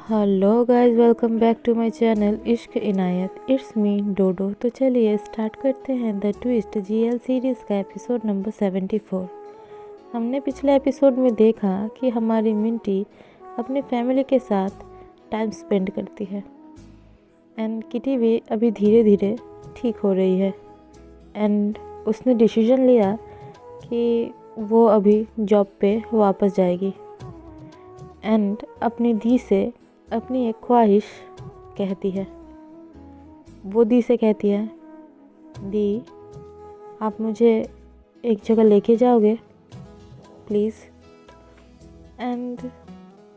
Hello guys, welcome back to my channel Ishq Inayat. It's me डोडो। तो चलिए start करते हैं द ट्विस्ट जीएल सीरीज़ का एपिसोड नंबर 74। हमने पिछले एपिसोड में देखा कि हमारी मिंटी अपनी फैमिली के साथ टाइम स्पेंड करती है एंड किटी भी अभी धीरे धीरे ठीक हो रही है एंड उसने डिसीजन लिया कि वो अभी जॉब पे वापस जाएगी एंड अपनी दी से अपनी एक ख्वाहिश कहती है। वो दी से कहती है, दी आप मुझे एक जगह लेके जाओगे प्लीज़। एंड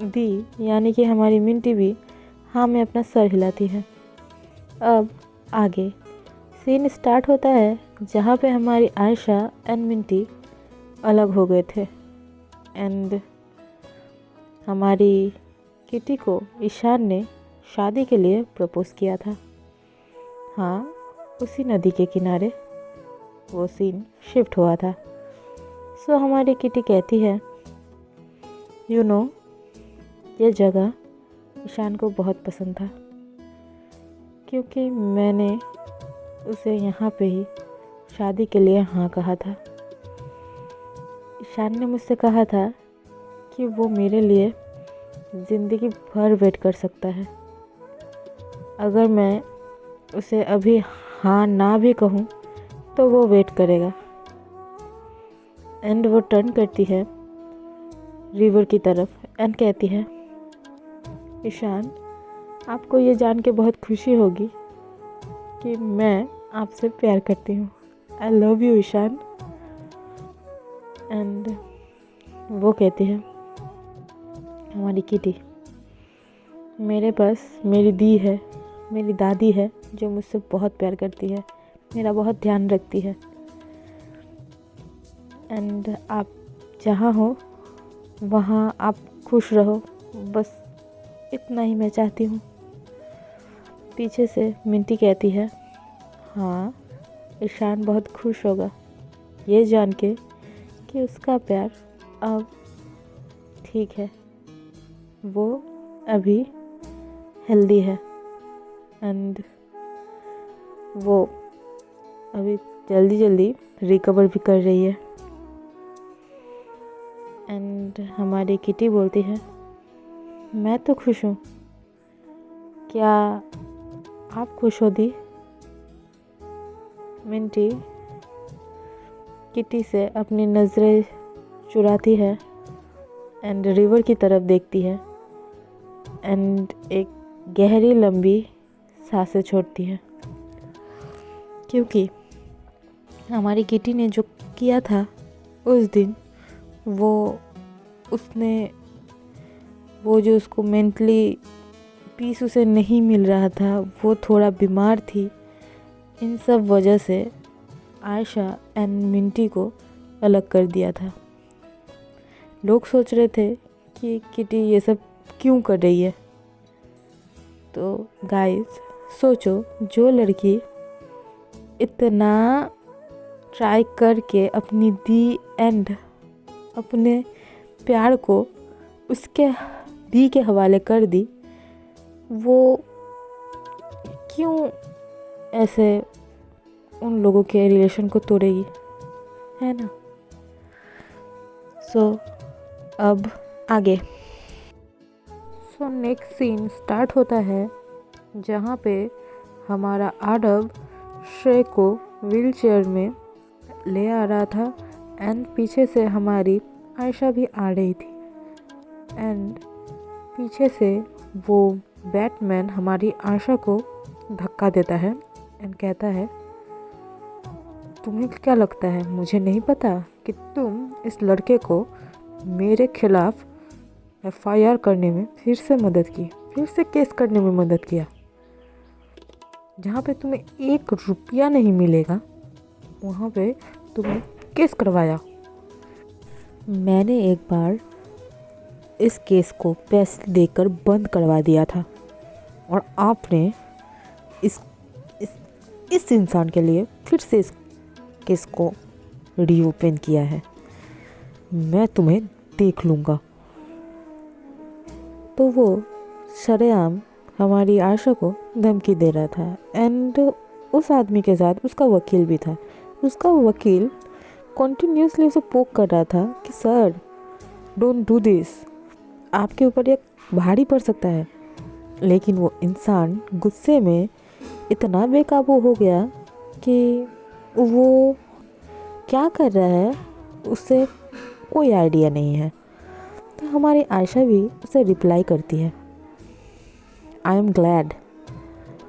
दी यानी कि हमारी मिंटी भी हाँ में अपना सर हिलाती है। अब आगे सीन स्टार्ट होता है जहाँ पे हमारी आयशा एंड मिंटी अलग हो गए थे एंड हमारी किटी को ईशान ने शादी के लिए प्रपोज़ किया था। हाँ, उसी नदी के किनारे वो सीन शिफ्ट हुआ था। सो हमारी किटी कहती है, यू नो ये जगह ईशान को बहुत पसंद था क्योंकि मैंने उसे यहाँ पे ही शादी के लिए हाँ कहा था। ईशान ने मुझसे कहा था कि वो मेरे लिए ज़िंदगी भर वेट कर सकता है। अगर मैं उसे अभी हाँ ना भी कहूँ तो वो वेट करेगा। एंड वो टर्न करती है रिवर की तरफ एंड कहती है, ईशान आपको ये जान के बहुत खुशी होगी कि मैं आपसे प्यार करती हूँ। I love you Ishan. And वो कहती है, हमारी किटी, मेरे पास मेरी दी है, मेरी दादी है जो मुझसे बहुत प्यार करती है, मेरा बहुत ध्यान रखती है एंड आप जहाँ हो वहाँ आप खुश रहो, बस इतना ही मैं चाहती हूँ। पीछे से मिंटी कहती है, हाँ ईशान बहुत खुश होगा ये जान के कि उसका प्यार अब ठीक है, वो अभी हेल्दी है एंड वो अभी जल्दी जल्दी रिकवर भी कर रही है। एंड हमारी किटी बोलती है, मैं तो खुश हूँ, क्या आप खुश हो दी? मिंटी किटी से अपनी नज़रें चुराती है एंड रिवर की तरफ देखती है एंड एक गहरी लंबी सांसें छोड़ती है क्योंकि हमारी किटी ने जो किया था उस दिन वो जो उसको मेंटली पीस उसे नहीं मिल रहा था, वो थोड़ा बीमार थी। इन सब वजह से आयशा एंड मिंटी को अलग कर दिया था। लोग सोच रहे थे कि किटी ये सब क्यों कर रही है। तो गाइस सोचो, जो लड़की इतना ट्राई करके अपनी दी एंड अपने प्यार को उसके दी के हवाले कर दी, वो क्यों ऐसे उन लोगों के रिलेशन को तोड़ेगी, है ना। सो अब आगे नेक्स्ट सीन स्टार्ट होता है जहाँ पे हमारा आडव श्रेय को व्हीलचेयर में ले आ रहा था एंड पीछे से हमारी आयशा भी आ रही थी एंड पीछे से वो बैटमैन हमारी आयशा को धक्का देता है एंड कहता है, तुम्हें क्या लगता है मुझे नहीं पता कि तुम इस लड़के को मेरे खिलाफ FIR करने में फिर से केस करने में मदद किया, जहाँ पे तुम्हें 1 रुपया नहीं मिलेगा वहाँ पे तुम्हें केस करवाया। मैंने एक बार इस केस को पैसे देकर बंद करवा दिया था और आपने इस इंसान के लिए फिर से इस केस को रीओपन किया है, मैं तुम्हें देख लूँगा। तो वो सरेआम हमारी आयशा को धमकी दे रहा था। एंड उस आदमी के साथ उसका वकील भी था। उसका वकील कॉन्टीन्यूसली उसे पोक कर रहा था कि सर डोंट डू दिस, आपके ऊपर ये भारी पड़ सकता है। लेकिन वो इंसान गुस्से में इतना बेकाबू हो गया कि वो क्या कर रहा है उससे कोई आइडिया नहीं है। तो हमारी आयशा भी उसे रिप्लाई करती है, I am glad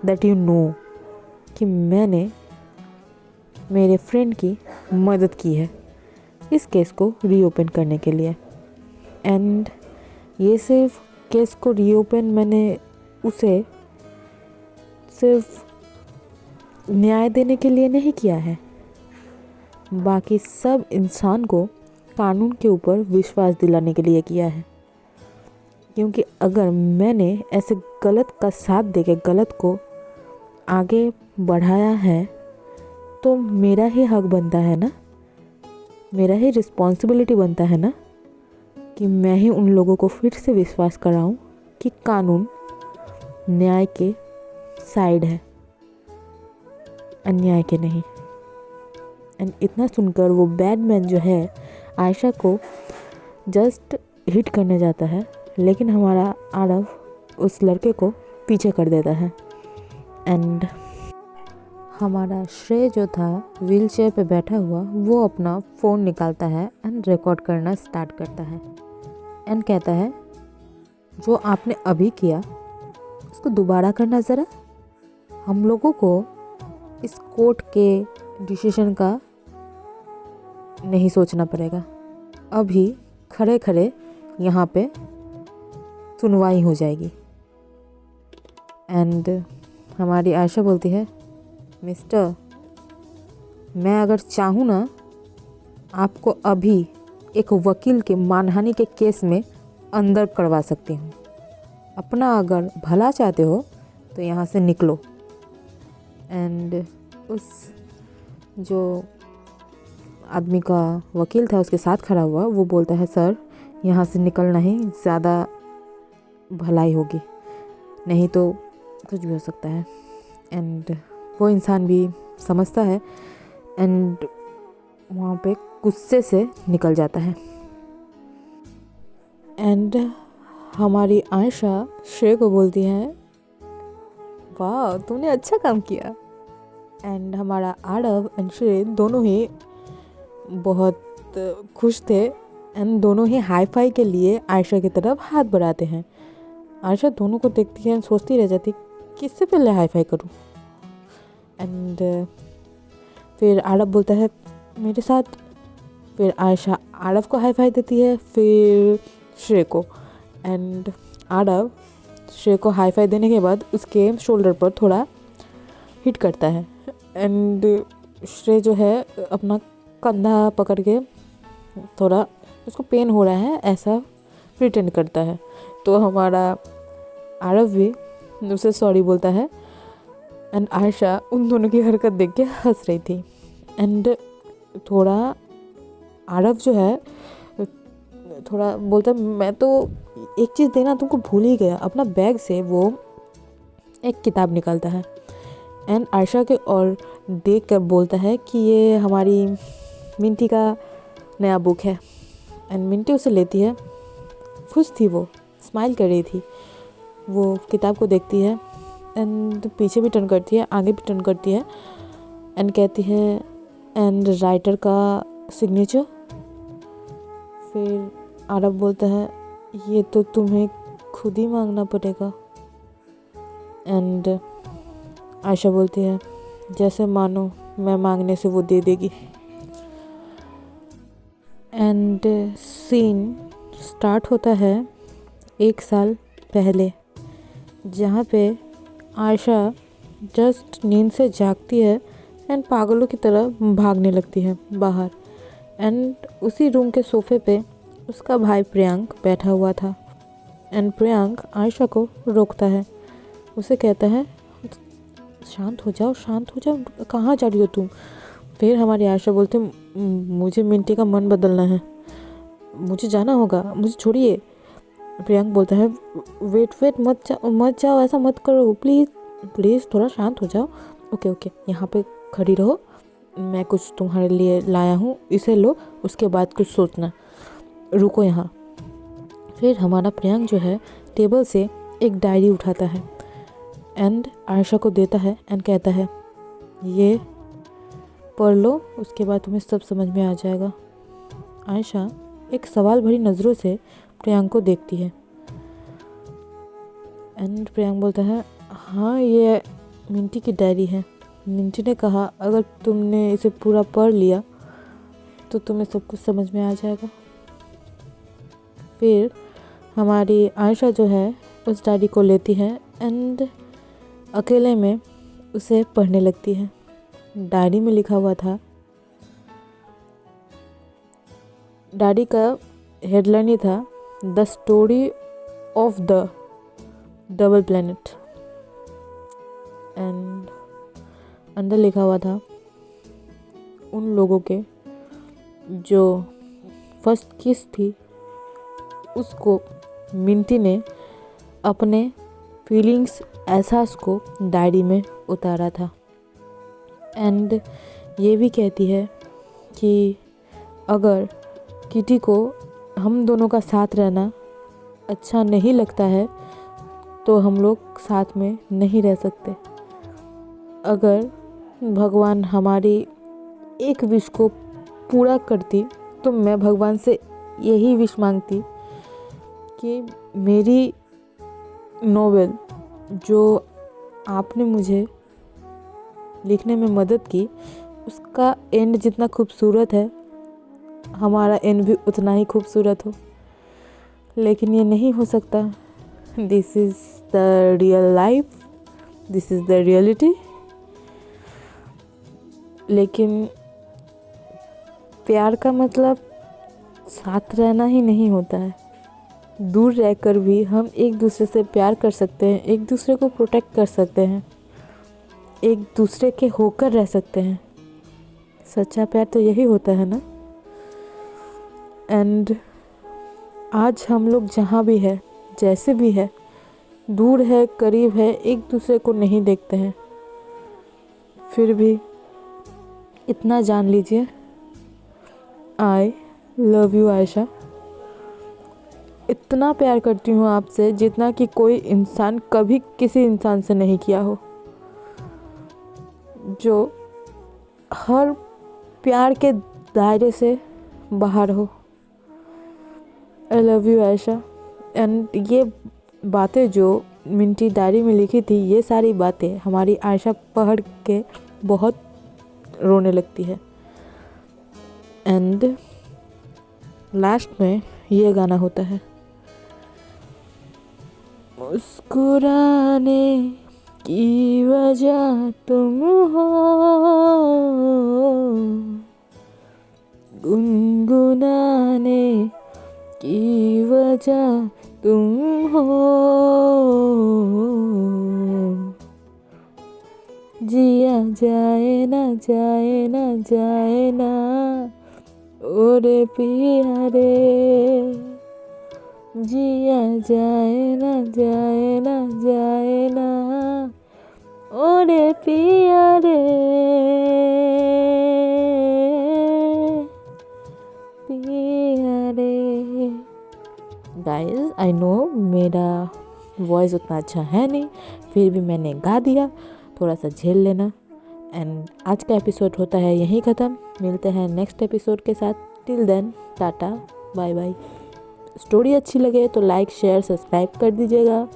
that you know कि मैंने मेरे फ्रेंड की मदद की है इस केस को रीओपन करने के लिए। एंड ये सिर्फ केस को रीओपन मैंने उसे सिर्फ न्याय देने के लिए नहीं किया है, बाकी सब इंसान को कानून के ऊपर विश्वास दिलाने के लिए किया है। क्योंकि अगर मैंने ऐसे गलत का साथ देके गलत को आगे बढ़ाया है तो मेरा ही हक बनता है ना, मेरा ही रिस्पॉन्सिबिलिटी बनता है ना कि मैं ही उन लोगों को फिर से विश्वास कराऊं कि कानून न्याय के साइड है, अन्याय के नहीं। एंड इतना सुनकर वो बैडमैन जो है आयशा को जस्ट हिट करने जाता है, लेकिन हमारा आरव उस लड़के को पीछे कर देता है। एंड हमारा श्रेय जो था व्हील चेयर पे बैठा हुआ वो अपना फ़ोन निकालता है एंड रिकॉर्ड करना स्टार्ट करता है एंड कहता है जो आपने अभी किया उसको दोबारा करना ज़रा। हम लोगों को इस कोर्ट के डिसीजन का नहीं सोचना पड़ेगा, अभी खड़े खड़े यहाँ पे सुनवाई हो जाएगी। एंड हमारी आयशा बोलती है, मिस्टर मैं अगर चाहूँ ना आपको अभी एक वकील के मानहानि के केस में अंदर करवा सकती हूँ। अपना अगर भला चाहते हो तो यहाँ से निकलो। एंड उस जो आदमी का वकील था उसके साथ खड़ा हुआ वो बोलता है, सर यहाँ से निकलना ही ज़्यादा भलाई होगी, नहीं तो कुछ भी हो सकता है। एंड वो इंसान भी समझता है एंड वहाँ पे गुस्से से निकल जाता है। एंड हमारी आयशा श्रेय को बोलती है, वाह तूने अच्छा काम किया। एंड हमारा आरव एंड श्रेय दोनों ही बहुत खुश थे एंड दोनों ही हाई फाई के लिए आयशा की तरफ हाथ बढ़ाते हैं। आयशा दोनों को देखती है, सोचती रह जाती किससे पहले हाई फाई करूँ। एंड फिर आरव बोलता है मेरे साथ, फिर आयशा आरव को हाई फाई देती है, फिर श्रेय को। एंड आरव श्रेय को हाई फाई देने के बाद उसके शोल्डर पर थोड़ा हिट करता है एंड श्रेय जो है अपना कंधा पकड़ के थोड़ा उसको पेन हो रहा है ऐसा प्रिटेंड करता है। तो हमारा आरव भी उसे सॉरी बोलता है एंड आयशा उन दोनों की हरकत देख के हंस रही थी। एंड थोड़ा आरव जो है थोड़ा बोलता मैं तो एक चीज़ देना तुमको भूल ही गया। अपना बैग से वो एक किताब निकालता है एंड आयशा के और देख कर बोलता है कि ये हमारी मिंटी का नया बुक है। एंड मिंटी उसे लेती है, खुश थी, वो स्माइल कर रही थी, वो किताब को देखती है एंड पीछे भी टर्न करती है, आगे भी टर्न करती है एंड कहती है एंड राइटर का सिग्नेचर। फिर आरव बोलता है ये तो तुम्हें खुद ही मांगना पड़ेगा। एंड आयशा बोलती है जैसे मानो मैं मांगने से वो दे देगी। एंड सीन स्टार्ट होता है 1 साल पहले, जहाँ पे आयशा जस्ट नींद से जागती है एंड पागलों की तरह भागने लगती है बाहर। एंड उसी रूम के सोफे पे उसका भाई प्रियांक बैठा हुआ था एंड प्रियांक आयशा को रोकता है, उसे कहता है शांत हो जाओ, शांत हो जाओ, कहाँ जा रही हो तुम। फिर हमारी आयशा बोलते मुझे मिंटी का मन बदलना है, मुझे जाना होगा, मुझे छोड़िए। प्रियांक बोलता है वेट मत जाओ, ऐसा मत करो, प्लीज़ प्लीज़ थोड़ा शांत हो जाओ। ओके ओके, यहाँ पे खड़ी रहो, मैं कुछ तुम्हारे लिए लाया हूँ, इसे लो, उसके बाद कुछ सोचना, रुको यहाँ। फिर हमारा प्रियांक जो है टेबल से एक डायरी उठाता है एंड आयशा को देता है एंड कहता है ये पढ़ लो, उसके बाद तुम्हें सब समझ में आ जाएगा। आयशा एक सवाल भरी नज़रों से प्रियांक को देखती है एंड प्रियांक बोलता है हाँ ये मिंटी की डायरी है। मिंटी ने कहा अगर तुमने इसे पूरा पढ़ लिया तो तुम्हें सब कुछ समझ में आ जाएगा। फिर हमारी आयशा जो है उस डायरी को लेती है एंड अकेले में उसे पढ़ने लगती है। डायरी में लिखा हुआ था, डायरी का हेडलाइन ही था the story of the double planet and अंदर लिखा हुआ था उन लोगों के जो फर्स्ट किस थी उसको मिंटी ने अपने फीलिंग्स एहसास को डायरी में उतारा था। एंड ये भी कहती है कि अगर किटी को हम दोनों का साथ रहना अच्छा नहीं लगता है तो हम लोग साथ में नहीं रह सकते। अगर भगवान हमारी एक विश को पूरा करती तो मैं भगवान से यही विश मांगती कि मेरी नोवेल जो आपने मुझे लिखने में मदद की उसका एंड जितना खूबसूरत है हमारा एंड भी उतना ही खूबसूरत हो, लेकिन ये नहीं हो सकता। This is the real life, this is the reality. लेकिन प्यार का मतलब साथ रहना ही नहीं होता है, दूर रहकर भी हम एक दूसरे से प्यार कर सकते हैं, एक दूसरे को प्रोटेक्ट कर सकते हैं, एक दूसरे के होकर रह सकते हैं। सच्चा प्यार तो यही होता है ना। एंड आज हम लोग जहाँ भी है, जैसे भी है, दूर है करीब है, एक दूसरे को नहीं देखते हैं, फिर भी इतना जान लीजिए आई लव यू आयशा। इतना प्यार करती हूँ आपसे जितना कि कोई इंसान कभी किसी इंसान से नहीं किया हो, जो हर प्यार के दायरे से बाहर हो। आई लव यू आयशा। एंड ये बातें जो मिंटी डायरी में लिखी थी, ये सारी बातें हमारी आयशा पढ़ के बहुत रोने लगती है। एंड लास्ट में ये गाना होता है, मुस्कुराने की वजह तुम हो, गुनगुनाने की वजह तुम हो, जिया जाए ना जाए ना जाए ना ओरे पिया रे, जिया जाए ना जाए ना जाए ना ओरे पिया रे, पिया रे। गाइस आई नो मेरा वॉइस उतना अच्छा है नहीं, फिर भी मैंने गा दिया, थोड़ा सा झेल लेना। एंड आज का एपिसोड होता है यहीं ख़त्म, मिलते हैं नेक्स्ट एपिसोड के साथ। Till then tata bye bye. Story अच्छी लगे तो लाइक शेयर सब्सक्राइब कर दीजिएगा।